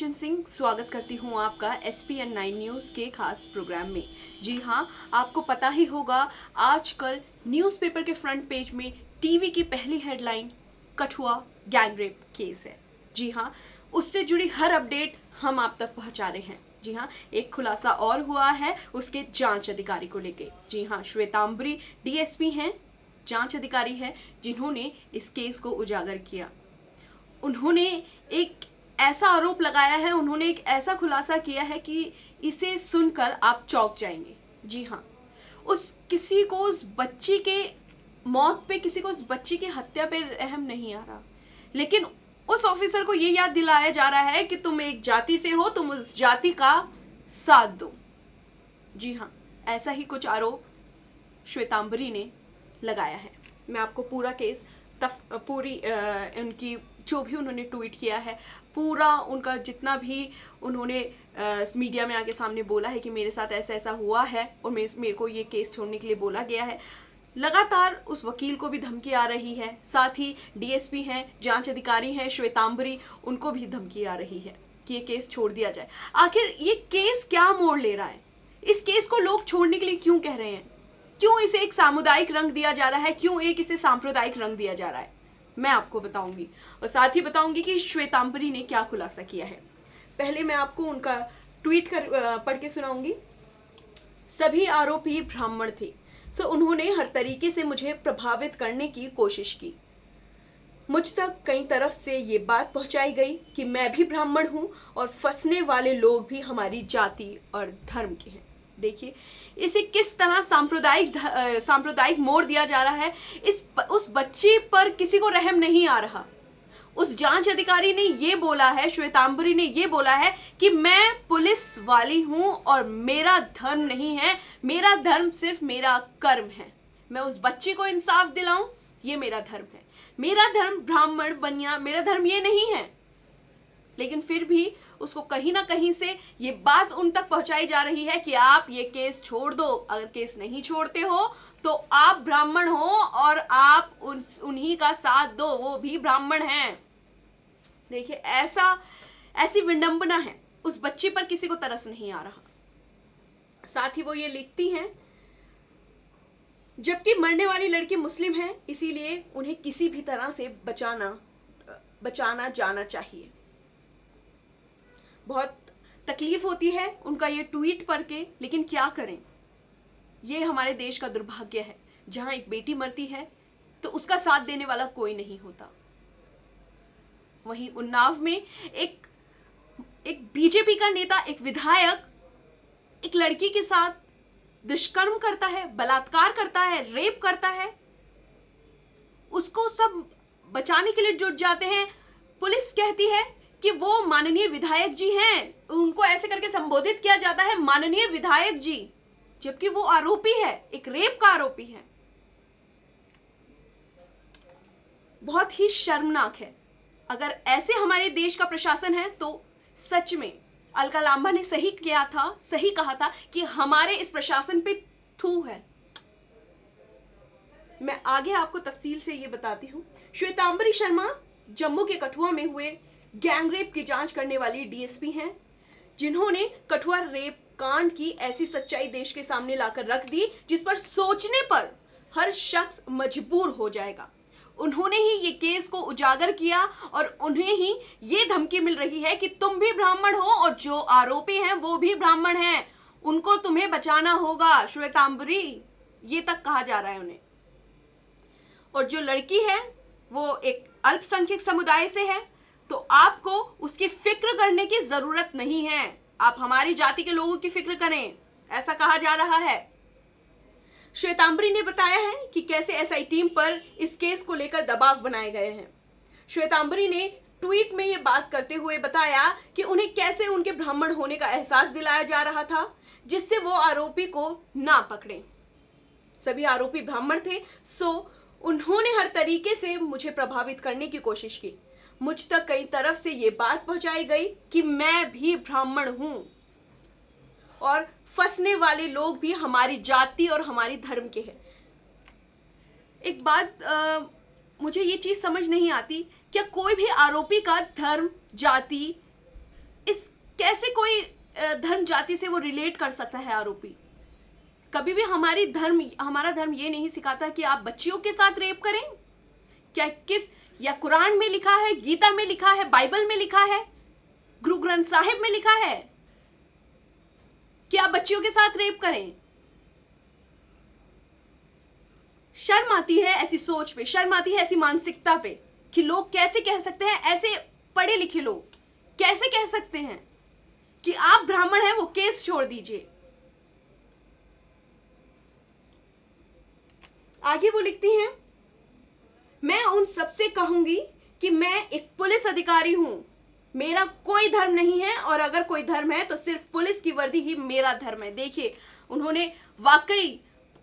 कंचन सिंह स्वागत करती हूँ आपका SPN 9 न्यूज़ के खास प्रोग्राम में। जी हाँ, आपको पता ही होगा आजकल न्यूज़पेपर के फ्रंट पेज में टीवी की पहली headline Kathua gang rape case है। जी हाँ, उससे जुड़ी हर अपडेट हम आप तक पहुँचा रहे हैं। जी हाँ, एक खुलासा और हुआ है उसके जांच अधिकारी को लेके। जी हाँ, श्वेतांबरी DSP हैं, जांच अधिकारी है जिन्होंने इस केस को उजागर किया। उन्होंने एक ऐसा आरोप लगाया है, उन्होंने एक ऐसा खुलासा किया है कि इसे सुनकर आप चौंक जाएंगे। जी हाँ, उस बच्ची के मौत पे, किसी को उस बच्ची की हत्या पे रहम नहीं आ रहा, लेकिन उस ऑफिसर को ये याद दिलाया जा रहा है कि तुम एक जाति से हो, तुम उस जाति का साथ दो। जी हाँ, ऐसा ही कुछ आरोप श्वेतांबरी ने लगाया है। मैं आपको पूरा केस पूरी उनकी जो भी उन्होंने ट्वीट किया है, पूरा उनका जितना भी उन्होंने मीडिया में आके सामने बोला है कि मेरे साथ ऐसा ऐसा हुआ है और मेरे को ये केस छोड़ने के लिए बोला गया है। लगातार उस वकील को भी धमकी आ रही है, साथ ही DSP हैं, जांच अधिकारी हैं श्वेतांबरी, उनको भी धमकी आ रही है कि ये केस छोड़ दिया जाए। आखिर ये केस क्या मोड़ ले रहा है? इस केस को लोग छोड़ने के लिए क्यों कह रहे हैं? क्यों इसे एक सामुदायिक रंग दिया जा रहा है? क्यों इसे सांप्रदायिक रंग दिया जा रहा है? मैं आपको बताऊंगी और साथ ही बताऊंगी कि श्वेतांबरी ने क्या खुलासा किया है। पहले मैं आपको उनका ट्वीट पढ़ के सुनाऊंगी। सभी आरोपी ब्राह्मण थे, सो उन्होंने हर तरीके से मुझे प्रभावित करने की कोशिश की। मुझ तक कई तरफ से ये बात पहुंचाई गई कि मैं भी ब्राह्मण हूं और फंसने वाले लोग भी हमारी जाति और धर्म के हैं। देखिए इसे किस तरह सांप्रदायिक मोड़ दिया जा रहा है। उस बच्ची पर किसी को रहम नहीं आ रहा। उस जांच अधिकारी ने ये बोला है, श्वेतांबरी ने ये बोला है कि मैं पुलिस वाली हूं और मेरा धर्म नहीं है, मेरा धर्म सिर्फ मेरा कर्म है। मैं उस बच्ची को इंसाफ दिलाऊं, ये मेरा धर्म है। मेरा धर्म ब्राह्मण बनिया, मेरा धर्म ये नहीं है। लेकिन फिर भी उसको कहीं ना कहीं से ये बात उन तक पहुंचाई जा रही है कि आप ये केस छोड़ दो। अगर केस नहीं छोड़ते हो तो आप ब्राह्मण हो और आप उन्हीं का साथ दो, वो भी ब्राह्मण हैं। देखिए ऐसी विडंबना है। उस बच्ची पर किसी को तरस नहीं आ रहा। साथ ही वो ये लिखती हैं, जबकि मरने वाली लड़की मुस्लिम है, इसीलिए उन्हें किसी भी तरह से बचाना जाना चाहिए। बहुत तकलीफ होती है उनका ये ट्वीट पढ़ के, लेकिन क्या करें, ये हमारे देश का दुर्भाग्य है। जहां एक बेटी मरती है तो उसका साथ देने वाला कोई नहीं होता। वहीं उन्नाव में एक बीजेपी का नेता, एक विधायक एक लड़की के साथ दुष्कर्म करता है, बलात्कार करता है, रेप करता है। उसको सब बचाने के लिए जुट जाते हैं। पुलिस कहती है कि वो माननीय विधायक जी हैं, उनको ऐसे करके संबोधित किया जाता है, माननीय विधायक जी, जबकि वो आरोपी है, एक रेप का आरोपी है। बहुत ही शर्मनाक है। अगर ऐसे हमारे देश का प्रशासन है तो सच में अलका लांबा ने सही कहा था कि हमारे इस प्रशासन पे थू है। मैं आगे आपको तफसील से ये बताती हूँ। श्वेतांबरी शर्मा जम्मू के कठुआ में हुए गैंग रेप की जांच करने वाली DSP हैं, जिन्होंने कठुआ रेप कांड की ऐसी सच्चाई देश के सामने लाकर रख दी जिस पर सोचने पर हर शख्स मजबूर हो जाएगा। उन्होंने ही ये केस को उजागर किया और उन्हें ही ये धमकी मिल रही है कि तुम भी ब्राह्मण हो और जो आरोपी हैं वो भी ब्राह्मण हैं, उनको तुम्हें बचाना होगा श्वेतांबरी, ये तक कहा जा रहा है उन्हें। और जो लड़की है वो एक अल्पसंख्यक समुदाय से है, तो आपको उसकी फिक्र करने की जरूरत नहीं है। आप हमारी जाति के लोगों की फिक्र करें, ऐसा कहा जा रहा है। श्वेतांबरी ने बताया है कि कैसे SI टीम पर इस केस को लेकर दबाव बनाए गए हैं। श्वेतांबरी ने ट्वीट में ये बात करते हुए बताया कि उन्हें कैसे उनके ब्राह्मण होने का एहसास दिलाया जा रहा था, जिससे वो आरोपी को ना पकड़े। सभी आरोपी ब्राह्मण थे, सो उन्होंने हर तरीके से मुझे प्रभावित करने की कोशिश की। मुझ तक कई तरफ से ये बात पहुंचाई गई कि मैं भी ब्राह्मण हूं और फंसने वाले लोग भी हमारी जाति और हमारी धर्म के हैं। एक बात मुझे ये चीज समझ नहीं आती, क्या कोई भी आरोपी का धर्म, जाति इस कैसे कोई धर्म जाति से वो रिलेट कर सकता है आरोपी? कभी भी हमारा धर्म ये नहीं सिखाता कि आप बच्चियों के साथ रेप करें। क्या या कुरान में लिखा है, गीता में लिखा है, बाइबल में लिखा है, गुरु ग्रंथ साहिब में लिखा है कि आप बच्चियों के साथ रेप करें? शर्म आती है ऐसी सोच पे, शर्म आती है ऐसी मानसिकता पे कि लोग कैसे कह सकते हैं, ऐसे पढ़े लिखे लोग कैसे कह सकते हैं कि आप ब्राह्मण हैं, वो केस छोड़ दीजिए। आगे वो लिखती हैं, मैं उन सबसे कहूंगी कि मैं एक पुलिस अधिकारी हूं, मेरा कोई धर्म नहीं है, और अगर कोई धर्म है तो सिर्फ पुलिस की वर्दी ही मेरा धर्म है। देखिए, उन्होंने वाकई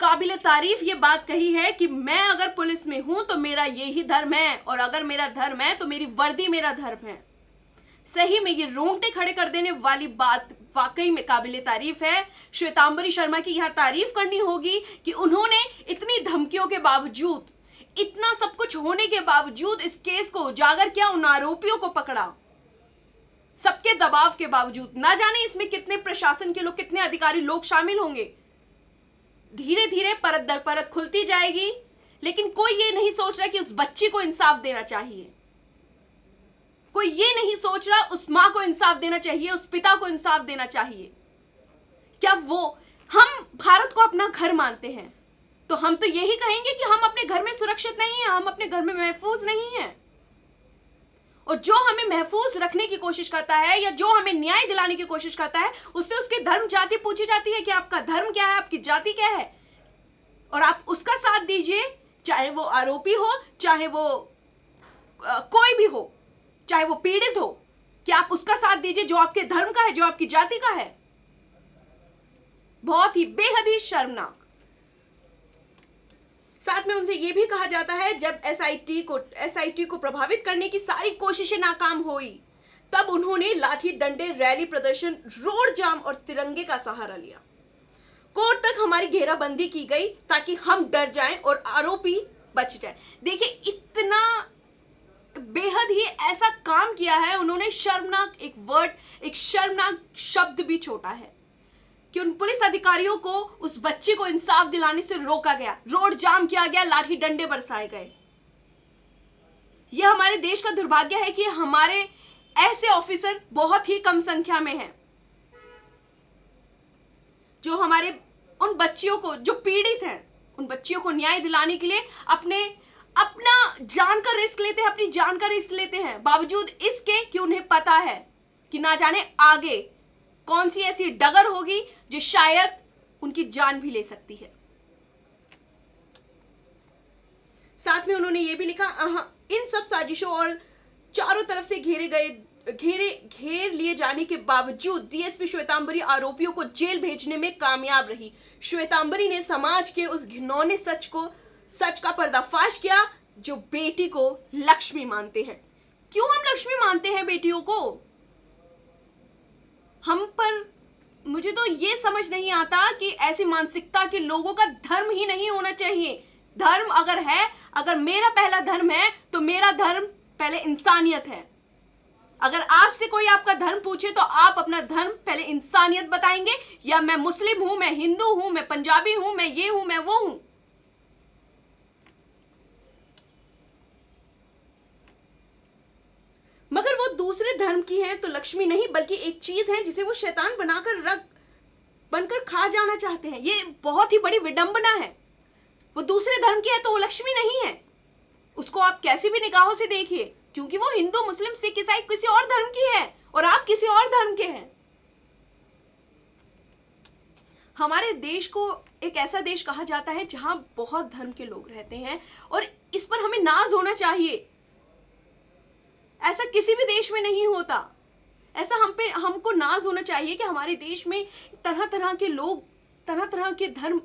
काबिल तारीफ ये बात कही है कि मैं अगर पुलिस में हूं तो मेरा यही धर्म है, और अगर मेरा धर्म है तो मेरी वर्दी मेरा धर्म है। सही में ये रोंगटे खड़े कर देने वाली बात वाकई में काबिल तारीफ है। श्वेतांबरी शर्मा की यहाँ तारीफ करनी होगी कि उन्होंने इतनी धमकियों के बावजूद, इतना सब कुछ होने के बावजूद इस केस को उजागर किया, उन आरोपियों को पकड़ा, सबके दबाव के बावजूद। ना जाने इसमें कितने प्रशासन के लोग, कितने अधिकारी लोग शामिल होंगे। धीरे धीरे परत दर परत खुलती जाएगी, लेकिन कोई ये नहीं सोच रहा कि उस बच्ची को इंसाफ देना चाहिए। कोई ये नहीं सोच रहा उस मां को इंसाफ देना चाहिए, उस पिता को इंसाफ देना चाहिए। क्या हम भारत को अपना घर मानते हैं तो हम तो यही कहेंगे कि हम अपने घर में सुरक्षित नहीं हैं, हम अपने घर में महफूज नहीं हैं। और जो हमें महफूज रखने की कोशिश करता है या जो हमें न्याय दिलाने की कोशिश करता है, उससे उसकी धर्म जाति पूछी जाती है कि आपका धर्म क्या है, आपकी जाति क्या है, और आप उसका साथ दीजिए, चाहे वो आरोपी हो, चाहे वो कोई भी हो, चाहे वो पीड़ित हो, कि आप उसका साथ दीजिए जो आपके धर्म का है, जो आपकी जाति का है। बहुत ही बेहद ही शर्मनाक। साथ में उनसे यह भी कहा जाता है, जब एसआईटी को प्रभावित करने की सारी कोशिशें नाकाम हुई, तब उन्होंने लाठी डंडे, रैली, प्रदर्शन, रोड जाम और तिरंगे का सहारा लिया। कोर्ट तक हमारी घेराबंदी की गई ताकि हम डर जाएं और आरोपी बच जाएं। देखिए, इतना बेहद ही ऐसा काम किया है उन्होंने। शर्मनाक एक शर्मनाक शब्द भी छोटा है कि उन पुलिस अधिकारियों को उस बच्चे को इंसाफ दिलाने से रोका गया, रोड जाम किया गया, लाठी डंडे बरसाए गए। यह हमारे देश का दुर्भाग्य है कि हमारे ऐसे ऑफिसर बहुत ही कम संख्या में हैं, जो हमारे उन बच्चियों को, जो पीड़ित हैं, उन बच्चियों को न्याय दिलाने के लिए अपना जान का रिस्क लेते हैं, अपनी जान का रिस्क लेते हैं, बावजूद इसके कि उन्हें पता है कि ना जाने आगे कौन सी ऐसी डगर होगी जो शायद उनकी जान भी ले सकती है। साथ में उन्होंने ये भी लिखा, इन सब साजिशों और चारों तरफ से घेर लिए जाने के बावजूद डीएसपी श्वेतांबरी आरोपियों को जेल भेजने में कामयाब रही। श्वेतांबरी ने समाज के उस घिनौने सच का पर्दाफाश किया, जो बेटी को लक्ष्मी मानते हैं। क्यों हम लक्ष्मी मानते हैं बेटियों को? मुझे तो ये समझ नहीं आता कि ऐसी मानसिकता के लोगों का धर्म ही नहीं होना चाहिए। धर्म अगर मेरा पहला धर्म है तो मेरा धर्म पहले इंसानियत है। अगर आपसे कोई आपका धर्म पूछे तो आप अपना धर्म पहले इंसानियत बताएंगे, या मैं मुस्लिम हूं, मैं हिंदू हूं, मैं पंजाबी हूं, मैं ये हूं, मैं वो हूं। मगर वो दूसरे धर्म की है तो लक्ष्मी नहीं, बल्कि एक चीज है जिसे वो शैतान बनकर खा जाना चाहते हैं। ये बहुत ही बड़ी विडंबना है। वो दूसरे धर्म की है तो वो लक्ष्मी नहीं है। उसको आप कैसी भी निगाहों से देखिए, क्योंकि वो हिंदू, मुस्लिम, सिख, ईसाई किसी और धर्म की है और आप किसी और धर्म के हैं। हमारे देश को एक ऐसा देश कहा जाता है जहां बहुत धर्म के लोग रहते हैं, और इस पर हमें नाज होना चाहिए। ऐसा किसी भी देश में नहीं होता। ऐसा हमको नाज होना चाहिए कि हमारे देश में तरह तरह के लोग, तरह तरह के धर्म,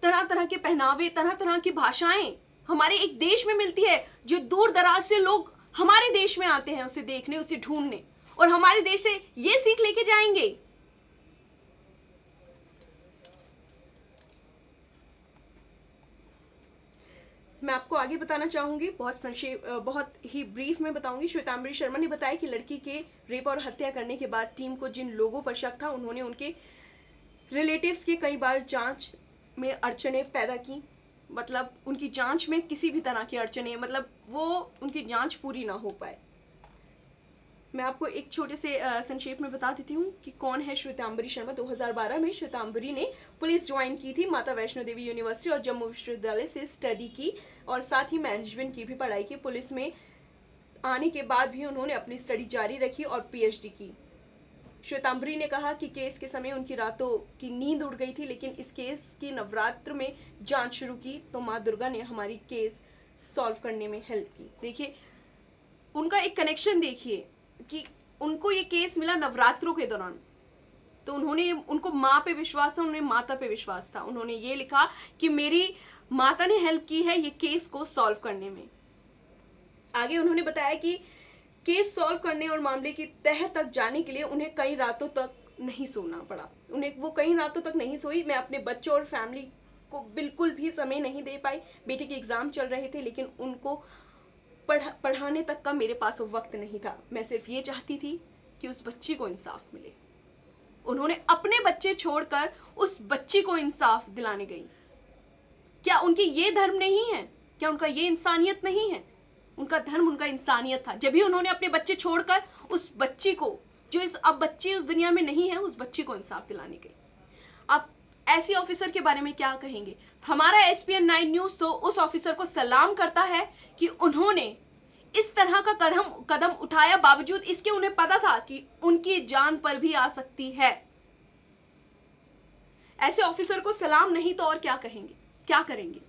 तरह तरह के पहनावे, तरह तरह की भाषाएं हमारे एक देश में मिलती है, जो दूर दराज से लोग हमारे देश में आते हैं उसे देखने, उसे ढूंढने, और हमारे देश से ये सीख लेके जाएंगे। मैं आपको आगे बताना चाहूंगी, बहुत ही ब्रीफ में बताऊंगी। श्वेतांबरी शर्मा ने बताया कि लड़की के रेप और हत्या करने के बाद टीम को जिन लोगों पर शक था, उन्होंने उनके रिलेटिव्स की कई बार जांच में अड़चनें पैदा की। मतलब उनकी जांच में किसी भी तरह की अड़चनें, मतलब वो उनकी जांच पूरी ना हो पाए। मैं आपको एक छोटे से संक्षेप में बता देती हूँ कि कौन है श्वेतांबरी शर्मा। 2012 में श्वेतांबरी ने पुलिस ज्वाइन की थी, माता वैष्णो देवी यूनिवर्सिटी और जम्मू विश्वविद्यालय से स्टडी की और साथ ही मैनेजमेंट की भी पढ़ाई की। पुलिस में आने के बाद भी उन्होंने अपनी स्टडी जारी रखी और पीएचडी की। श्वेतांबरी ने कहा कि केस के समय उनकी रातों की नींद उड़ गई थी, लेकिन इस केस की नवरात्र में जांच शुरू की तो माँ दुर्गा ने हमारी केस सॉल्व करने में हेल्प की। देखिए उनका एक कनेक्शन, देखिए कि उनको ये केस मिला नवरात्रों के दौरान, तो उनको माँ पे विश्वास था, उन्हें माता पे विश्वास था। उन्होंने ये लिखा कि मेरी माता ने हेल्प की है ये केस को सॉल्व करने में। आगे उन्होंने बताया कि केस सॉल्व करने और मामले की तह तक जाने के लिए उन्हें कई रातों तक नहीं सोना पड़ा। वो कई रातों तक नहीं सोई। मैं अपने बच्चों और फैमिली को बिल्कुल भी समय नहीं दे पाई। बेटे के एग्जाम चल रहे थे, लेकिन उनको पढ़ाने तक का मेरे पास वक्त नहीं था। मैं सिर्फ ये चाहती थी कि उस बच्ची को इंसाफ मिले। उन्होंने अपने बच्चे छोड़कर उस बच्ची को इंसाफ दिलाने गई। क्या उनकी ये धर्म नहीं है? क्या उनका ये इंसानियत नहीं है? उनका धर्म, उनका इंसानियत था। जब भी उन्होंने अपने बच्चे छोड़कर उस बच्ची को, जो अब बच्ची उस दुनिया में नहीं है, उस बच्ची को इंसाफ दिलाने गई। आप ऐसी ऑफिसर के बारे में क्या कहेंगे? हमारा SPN 9 न्यूज तो उस ऑफिसर को सलाम करता है कि उन्होंने इस तरह का कदम उठाया, बावजूद इसके उन्हें पता था कि उनकी जान पर भी आ सकती है। ऐसे ऑफिसर को सलाम नहीं तो और क्या कहेंगे, क्या करेंगे?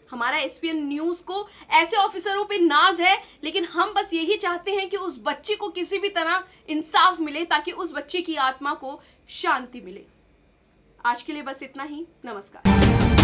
हमारा SPN न्यूज को ऐसे ऑफिसरों पे नाज है, लेकिन हम बस यही चाहते हैं कि उस बच्ची को किसी भी तरह इंसाफ मिले, ताकि उस बच्ची की आत्मा को शांति मिले। आज के लिए बस इतना ही। नमस्कार।